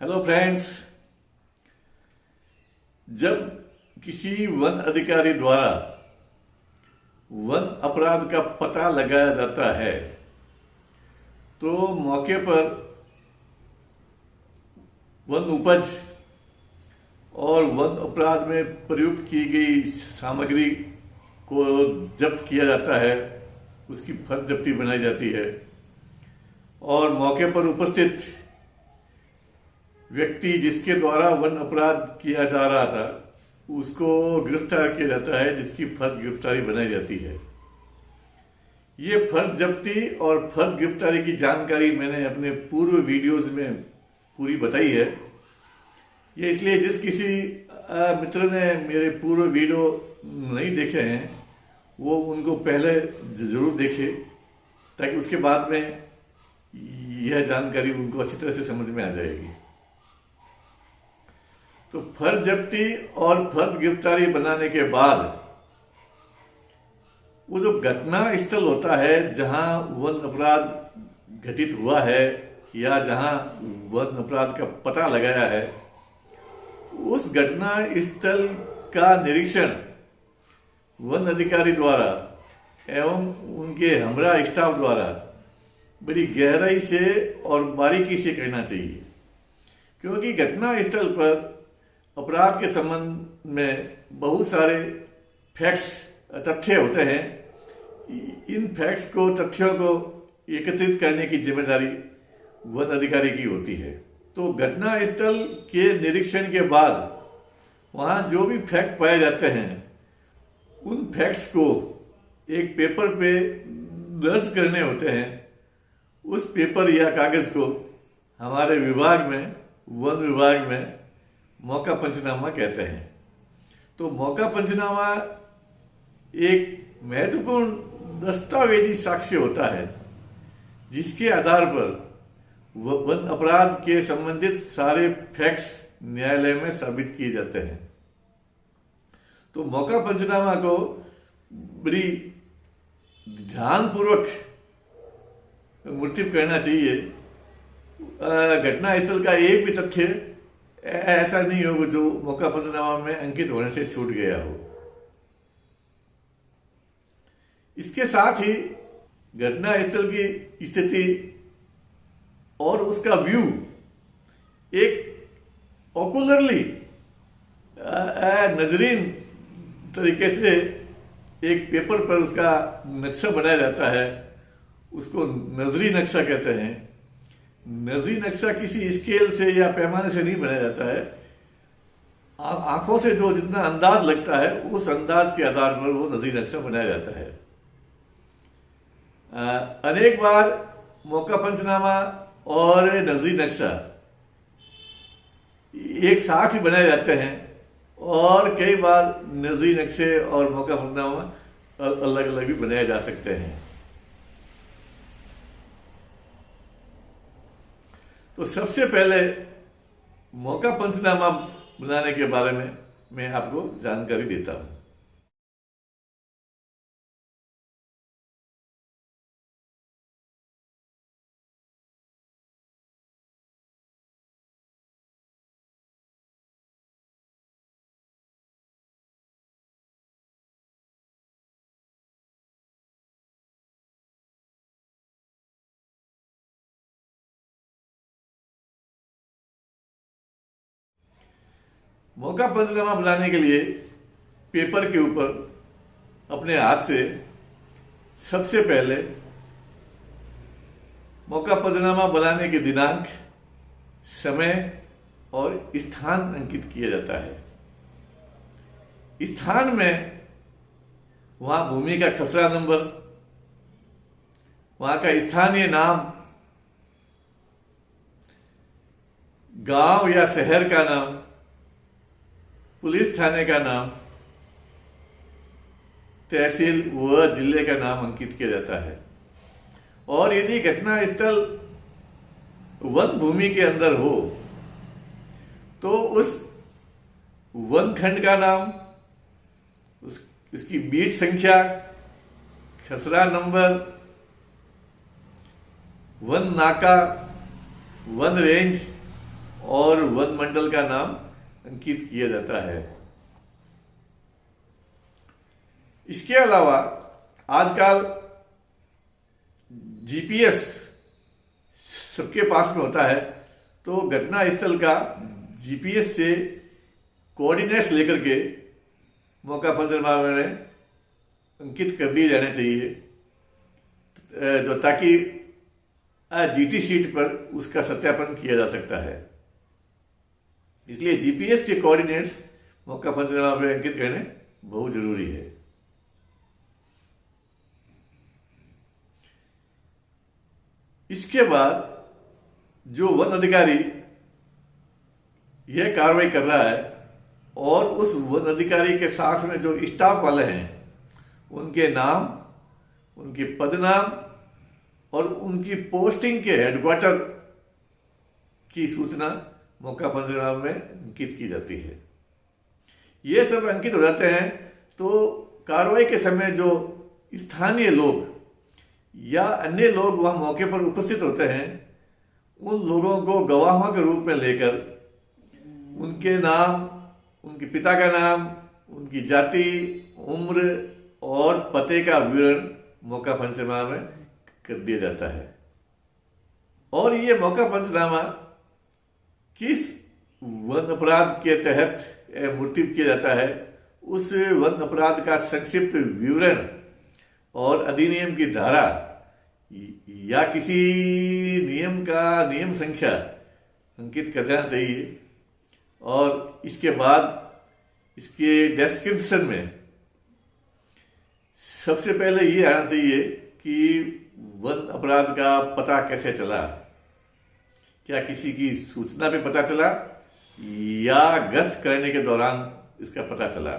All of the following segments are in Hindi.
Hello friends. जब किसी वन अधिकारी द्वारा वन अपराध का पता लगाया जाता है तो मौके पर वन उपज और वन अपराध में प्रयुक्त की गई सामग्री को जब्त किया जाता है, उसकी फर्ज जब्ती बनाई जाती है और मौके पर उपस्थित व्यक्ति जिसके द्वारा वन अपराध किया जा रहा था उसको गिरफ्तार किया जाता है, जिसकी फर्ज गिरफ्तारी बनाई जाती है। ये फर्ज जब्ती और फर्ज गिरफ्तारी की जानकारी मैंने अपने पूर्व वीडियोस में पूरी बताई है। ये इसलिए जिस किसी मित्र ने मेरे पूर्व वीडियो नहीं देखे हैं वो उनको पहले जरूर देखे, ताकि उसके बाद में यह जानकारी उनको अच्छी तरह से समझ में आ जाएगी। तो फर्ज जब्ती और फर्ज गिरफ्तारी बनाने के बाद वो जो घटना स्थल होता है जहां वन अपराध घटित हुआ है या जहां वन अपराध का पता लगाया है, उस घटना स्थल का निरीक्षण वन अधिकारी द्वारा एवं उनके हमरा स्टाफ द्वारा बड़ी गहराई से और बारीकी से करना चाहिए, क्योंकि घटना स्थल पर अपराध के संबंध में बहुत सारे फैक्ट्स तथ्य होते हैं। इन फैक्ट्स को तथ्यों को एकत्रित करने की जिम्मेदारी वन अधिकारी की होती है। तो घटना स्थल के निरीक्षण के बाद वहाँ जो भी फैक्ट पाए जाते हैं उन फैक्ट्स को एक पेपर पे दर्ज करने होते हैं। उस पेपर या कागज को हमारे विभाग में, वन विभाग में मौका पंचनामा कहते हैं। तो मौका पंचनामा एक महत्वपूर्ण दस्तावेजी साक्ष्य होता है जिसके आधार पर वन अपराध के संबंधित सारे फैक्ट्स न्यायालय में साबित किए जाते हैं। तो मौका पंचनामा को बड़ी ध्यानपूर्वक मूर्तित करना चाहिए। घटना स्थल का एक भी तथ्य ऐसा नहीं हो जो मौका पंचनामा में अंकित होने से छूट गया हो। इसके साथ ही घटना स्थल की स्थिति और उसका व्यू एक ओकुलरली नजरीन तरीके से एक पेपर पर उसका नक्शा बनाया जाता है, उसको नजरी नक्शा कहते हैं। नजरी नक्शा किसी स्केल से या पैमाने से नहीं बनाया जाता है, आंखों से जो जितना अंदाज लगता है उस अंदाज के आधार पर वो नजरी नक्शा बनाया जाता है। अनेक बार मौका पंचनामा और नजरी नक्शा एक साथ ही बनाए जाते हैं और कई बार नजरी नक्शे और मौका पंचनामा अलग अलग भी बनाए जा सकते हैं। तो सबसे पहले मौका पंचनामा बनाने के बारे में मैं आपको जानकारी देता हूं। मौका पंचनामा बनाने के लिए पेपर के ऊपर अपने हाथ से सबसे पहले मौका पंचनामा बनाने के दिनांक, समय और स्थान अंकित किया जाता है। स्थान में वहां भूमि का खसरा नंबर, वहां का स्थानीय नाम, गांव या शहर का नाम, पुलिस थाने का नाम, तहसील व जिले का नाम अंकित किया जाता है। और यदि घटना स्थल वन भूमि के अंदर हो तो उस वन खंड का नाम, इसकी बीट संख्या, खसरा नंबर, वन नाका, वन रेंज और वन मंडल का नाम अंकित किया जाता है। इसके अलावा आजकल जीपीएस सबके पास में होता है, तो घटना स्थल का जीपीएस से कोऑर्डिनेट्स लेकर के मौका पंचनामा में अंकित कर दिए जाने चाहिए, जो ताकि जीटी शीट पर उसका सत्यापन किया जा सकता है। इसलिए जीपीएस के कोऑर्डिनेट्स मौका पंचनामा में अंकित करने बहुत जरूरी है। इसके बाद जो वन अधिकारी यह कार्रवाई कर रहा है और उस वन अधिकारी के साथ में जो स्टाफ वाले हैं उनके नाम, उनके पदनाम और उनकी पोस्टिंग के हेडक्वार्टर की सूचना मौका पंचनामा में अंकित की जाती है। ये सब अंकित हो जाते हैं तो कार्रवाई के समय जो स्थानीय लोग या अन्य लोग वहां मौके पर उपस्थित होते हैं, उन लोगों को गवाहों के रूप में लेकर उनके नाम, उनके पिता का नाम, उनकी जाति, उम्र और पते का विवरण मौका पंचनामा में कर दिया जाता है। और ये मौका पंचनामा किस वन अपराध के तहत मूर्तित किया जाता है, उस वन अपराध का संक्षिप्त विवरण और अधिनियम की धारा या किसी नियम का नियम संख्या अंकित कर देना चाहिए। और इसके बाद इसके डिस्क्रिप्शन में सबसे पहले ये आना चाहिए कि वन अपराध का पता कैसे चला, क्या किसी की सूचना पे पता चला या गश्त करने के दौरान इसका पता चला।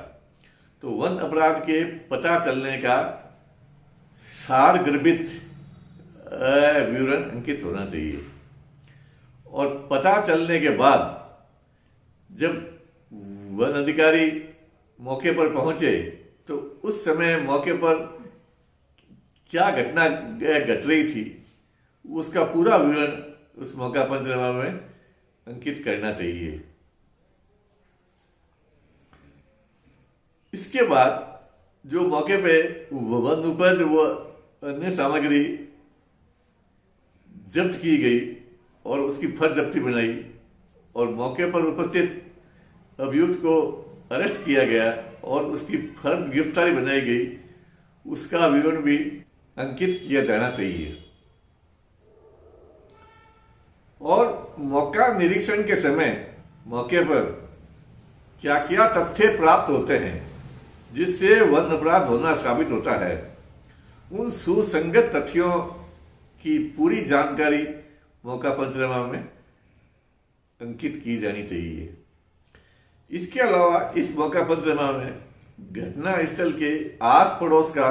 तो वन अपराध के पता चलने का सार गर्भित विवरण अंकित होना चाहिए। और पता चलने के बाद जब वन अधिकारी मौके पर पहुंचे तो उस समय मौके पर क्या घटना घट रही थी उसका पूरा विवरण उस मौका पंचनामा में अंकित करना चाहिए। इसके बाद जो मौके पे वन उपज व अन्य सामग्री जब्त की गई और उसकी फर्ज जब्ती बनाई और मौके पर उपस्थित अभियुक्त को अरेस्ट किया गया और उसकी फर्ज गिरफ्तारी बनाई गई, उसका विवरण भी अंकित किया जाना चाहिए। और मौका निरीक्षण के समय मौके पर क्या क्या तथ्य प्राप्त होते हैं जिससे वन अपराध होना साबित होता है, उन सुसंगत तथ्यों की पूरी जानकारी मौका पंचनामा में अंकित की जानी चाहिए। इसके अलावा इस मौका पंचनामा में घटना स्थल के आस पड़ोस का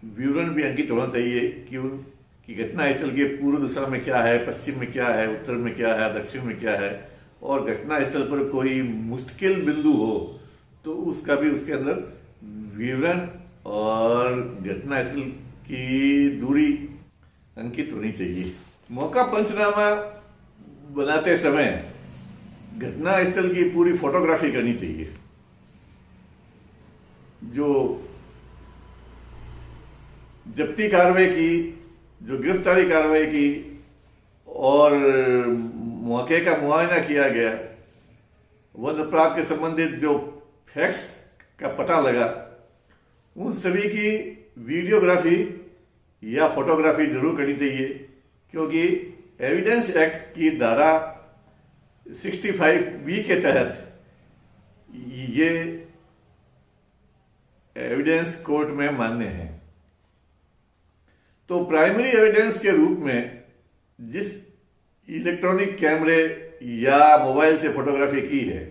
विवरण भी अंकित होना चाहिए कि उनकी घटना स्थल के पूर्व दिशा में क्या है, पश्चिम में क्या है, उत्तर में क्या है, दक्षिण में क्या है, और घटना स्थल पर कोई मुश्किल बिंदु हो तो उसका भी उसके अंदर विवरण और घटना स्थल की दूरी अंकित होनी चाहिए। मौका पंचनामा बनाते समय घटना स्थल की पूरी फोटोग्राफी करनी चाहिए। जो जब्ती कार्रवाई की, जो गिरफ्तारी कार्रवाई की और मौके का मुआयना किया गया, वन अपराध के संबंधित जो फैक्ट्स का पता लगा, उन सभी की वीडियोग्राफी या फोटोग्राफी जरूर करनी चाहिए, क्योंकि एविडेंस एक्ट की धारा 65B के तहत ये एविडेंस कोर्ट में मान्य है। तो प्राइमरी एविडेंस के रूप में जिस इलेक्ट्रॉनिक कैमरे या मोबाइल से फोटोग्राफी की है,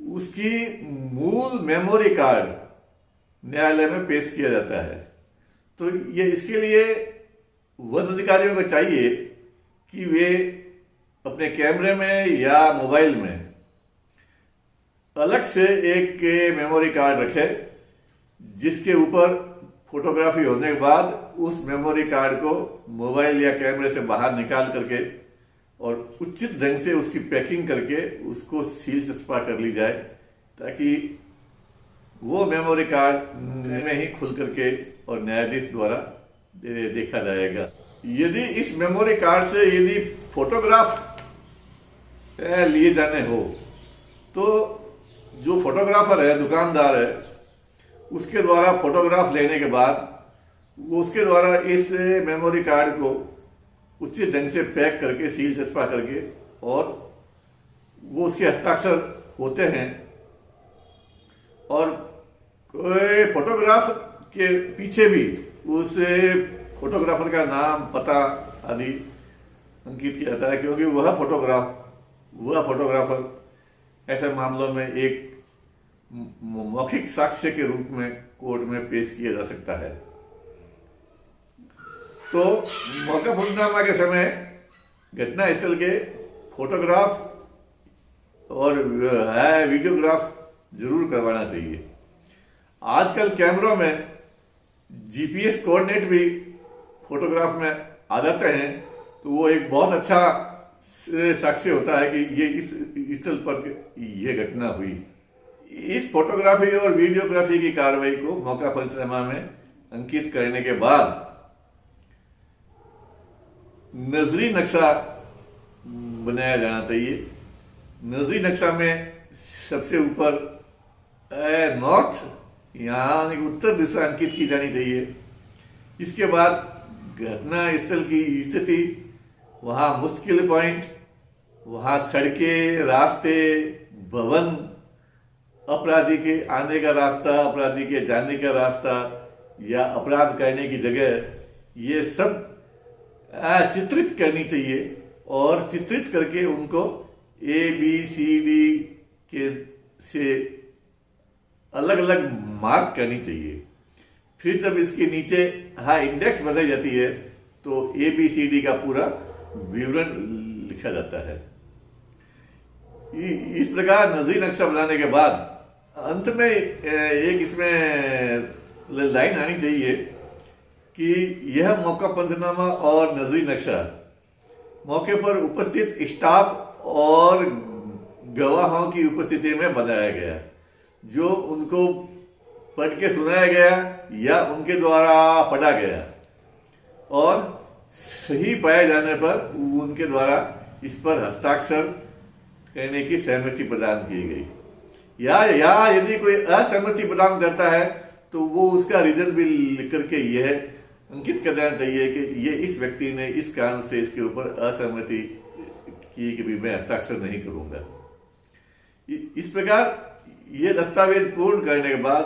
उसकी मूल मेमोरी कार्ड न्यायालय में पेश किया जाता है। तो ये इसके लिए वन अधिकारियों को चाहिए कि वे अपने कैमरे में या मोबाइल में अलग से एक मेमोरी कार्ड रखें, जिसके ऊपर फोटोग्राफी होने के बाद उस मेमोरी कार्ड को मोबाइल या कैमरे से बाहर निकाल करके और उचित ढंग से उसकी पैकिंग करके उसको सील चस्पा कर ली जाए, ताकि वो मेमोरी कार्ड में ही खुल करके और न्यायाधीश द्वारा देखा जाएगा। यदि इस मेमोरी कार्ड से यदि फोटोग्राफ लिए जाने हो, तो जो फोटोग्राफर है, दुकानदार है, उसके द्वारा फोटोग्राफ लेने के बाद वो उसके द्वारा इस मेमोरी कार्ड को उचित ढंग से पैक करके सील चस्पा करके, और वो उसके हस्ताक्षर होते हैं, और कोई फोटोग्राफ के पीछे भी उस फोटोग्राफर का नाम, पता आदि अंकित किया जाता है, क्योंकि वह फोटोग्राफर ऐसे मामलों में एक मौखिक साक्ष्य के रूप में कोर्ट में पेश किया जा सकता है। तो मौका फंसनामा के समय घटना स्थल के फोटोग्राफ और वीडियोग्राफ जरूर करवाना चाहिए। आजकल कैमरों में जीपीएस कोऑर्डिनेट भी फोटोग्राफ में आ जाते हैं, तो वो एक बहुत अच्छा साक्ष्य होता है कि ये इस स्थल पर ये घटना हुई। इस फोटोग्राफी और वीडियोग्राफी की कार्रवाई को मौका फंसनामा में अंकित करने के बाद नजरी नक्शा बनाया जाना चाहिए। नजरी नक्शा में सबसे ऊपर नॉर्थ यानी उत्तर दिशा अंकित की जानी चाहिए। इसके बाद घटना स्थल की स्थिति, वहाँ मुश्किल पॉइंट, वहाँ सड़कें, रास्ते, भवन, अपराधी के आने का रास्ता, अपराधी के जाने का रास्ता या अपराध करने की जगह, ये सब चित्रित करनी चाहिए, और चित्रित करके उनको ABCD के से अलग अलग मार्क करनी चाहिए। फिर जब इसके नीचे इंडेक्स बनाई जाती है, तो ABCD का पूरा विवरण लिखा जाता है। इस प्रकार नजरी नक्शा बनाने के बाद अंत में एक इसमें लाइन आनी चाहिए कि यह मौका पंचनामा और नजरी नक्शा मौके पर उपस्थित स्टाफ और गवाहों की उपस्थिति में बनाया गया, जो उनको पढ़ के सुनाया गया या उनके द्वारा पढ़ा गया, और सही पाए जाने पर उनके द्वारा इस पर हस्ताक्षर करने की सहमति प्रदान की गई, या यदि कोई असहमति प्रदान करता है तो वो उसका रीजन भी लिख करके यह अंकित कर देना चाहिए कि ये इस व्यक्ति ने इस कारण से इसके ऊपर असहमति की कि भी मैं हस्ताक्षर नहीं करूंगा। इस प्रकार ये दस्तावेज पूर्ण करने के बाद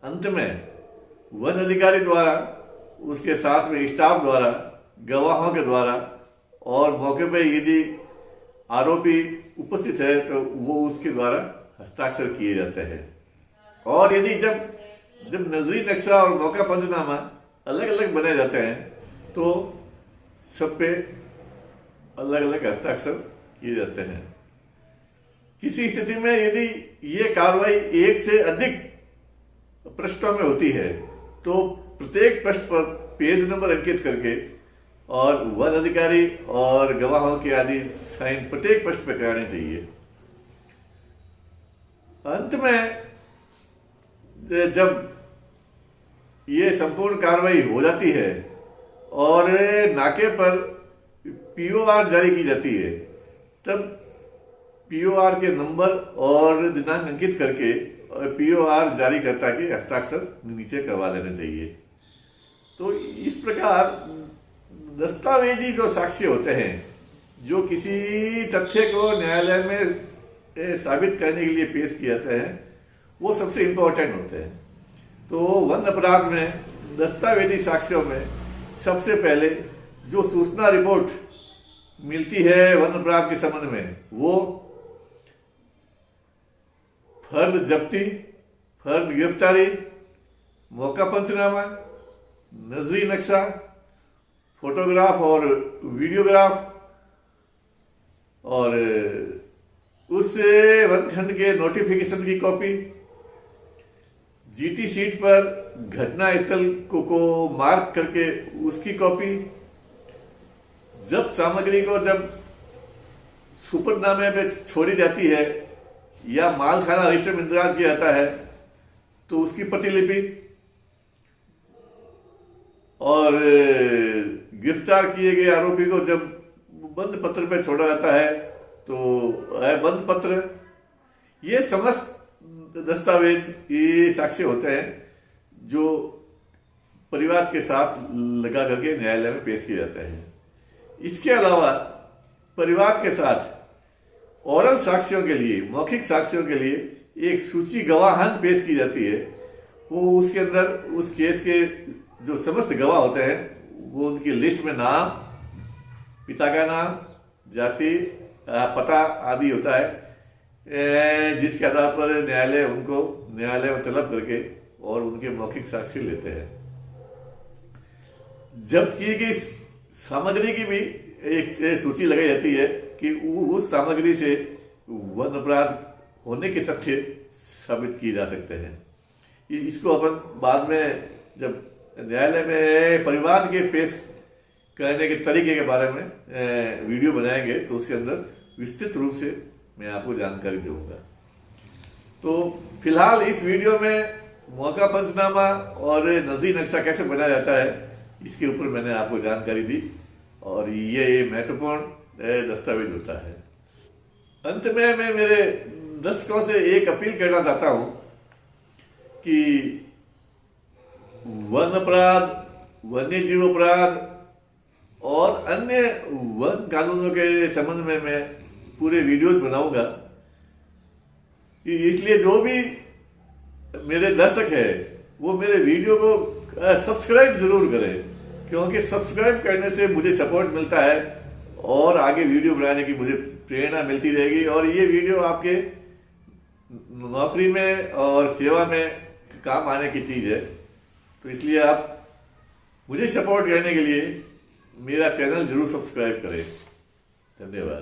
अंत में वन अधिकारी द्वारा, उसके साथ में स्टाफ द्वारा, गवाहों के द्वारा, और मौके पर यदि आरोपी उपस्थित है तो वो उसके द्वारा हस्ताक्षर किए जाते हैं। और यदि जब नजरी नक्शा और मौका पंचनामा अलग अलग बनाए जाते हैं, तो सब पे अलग अलग हस्ताक्षर किए जाते हैं। किसी स्थिति में यदि ये कार्रवाई एक से अधिक पृष्ठों में होती है, तो प्रत्येक पृष्ठ पर पेज नंबर अंकित करके और वन अधिकारी और गवाहों के आदि साइन प्रत्येक पृष्ठ पर कराने चाहिए। अंत में जब ये संपूर्ण कार्रवाई हो जाती है और नाके पर POR जारी की जाती है, तब POR के नंबर और दिनांक अंकित करके POR जारीकर्ता के हस्ताक्षर नीचे करवा लेने चाहिए। तो इस प्रकार दस्तावेजी जो साक्ष्य होते हैं, जो किसी तथ्य को न्यायालय में साबित करने के लिए पेश किए जाते हैं, वो सबसे इम्पोर्टेंट होते हैं। तो वन अपराध में दस्तावेजी साक्ष्यों में सबसे पहले जो सूचना रिपोर्ट मिलती है वन अपराध के संबंध में, वो फर्द जब्ती, फर्द गिरफ्तारी, मौका पंचनामा, नजरी नक्शा, फोटोग्राफ और वीडियोग्राफ, और उस वनखंड के नोटिफिकेशन की कॉपी, GT शीट पर घटना स्थल को मार्क करके उसकी कॉपी, जब्त सामग्री को जब सुपरनामे पे छोड़ी जाती है या मालखाना रजिस्टर में इंदराज किया जाता है तो उसकी प्रतिलिपि और गिरफ्तार किए गए आरोपी को जब बंद पत्र पे छोड़ा जाता है तो बंद पत्र, ये समस्त दस्तावेज, ये साक्ष्य होते हैं जो परिवार के साथ लगा करके न्यायालय में पेश किए जाते हैं। इसके अलावा परिवार के साथ ओरल साक्ष्यों के लिए, मौखिक साक्ष्यों के लिए एक सूची गवाहान पेश की जाती है। वो उसके अंदर उस केस के जो समस्त गवाह होते हैं वो उनकी लिस्ट में नाम, पिता का नाम, जाति, पता आदि होता है, जिसके आधार पर न्यायालय में तलब करके और उनके मौखिक साक्ष्य लेते हैं। जब्त की गई सामग्री की भी एक सूची लगाई जाती है कि उस सामग्री से वन अपराध होने के तथ्य साबित किए जा सकते हैं। इसको अपन बाद में जब न्यायालय में परिवाद के पेश करने के तरीके के बारे में वीडियो बनाएंगे तो उसके अंदर विस्तृत रूप से मैं आपको जानकारी दूंगा। तो फिलहाल इस वीडियो में मौका पंचनामा और नजरी नक्शा कैसे बनाया जाता है इसके ऊपर मैंने आपको जानकारी दी और ये महत्वपूर्ण दस्तावेज होता है। अंत में मैं मेरे दर्शकों से एक अपील करना चाहता हूं कि वन अपराध, वन्य जीव अपराध और अन्य वन कानूनों के संबंध में मैं पूरे वीडियोस बनाऊंगा। इसलिए जो भी मेरे दर्शक है वो मेरे वीडियो को सब्सक्राइब जरूर करें, क्योंकि सब्सक्राइब करने से मुझे सपोर्ट मिलता है और आगे वीडियो बनाने की मुझे प्रेरणा मिलती रहेगी। और ये वीडियो आपके नौकरी में और सेवा में काम आने की चीज़ है, तो इसलिए आप मुझे सपोर्ट करने के लिए मेरा चैनल जरूर सब्सक्राइब करें। धन्यवाद।